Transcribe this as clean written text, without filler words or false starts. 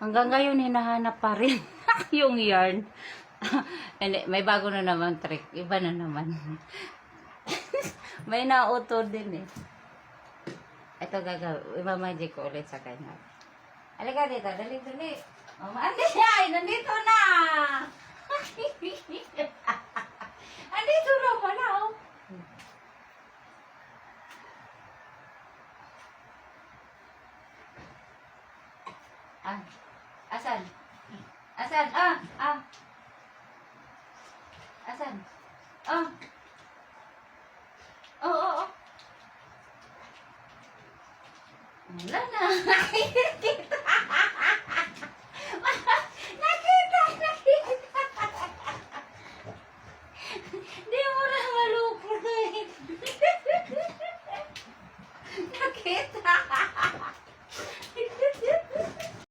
Hanggang ngayon, hinahanap pa rin yung yarn. Hindi, may bago na naman trick. Iba na naman. May nauto din eh. Ito gagawin. Imamagic ko ulit sa kanya. Halika dito. Dali, dali. Oh, andi ay, nandito na! Andito na pala, oh. Ah, asan? Asan? Asan? Oh. Oo. Wala na.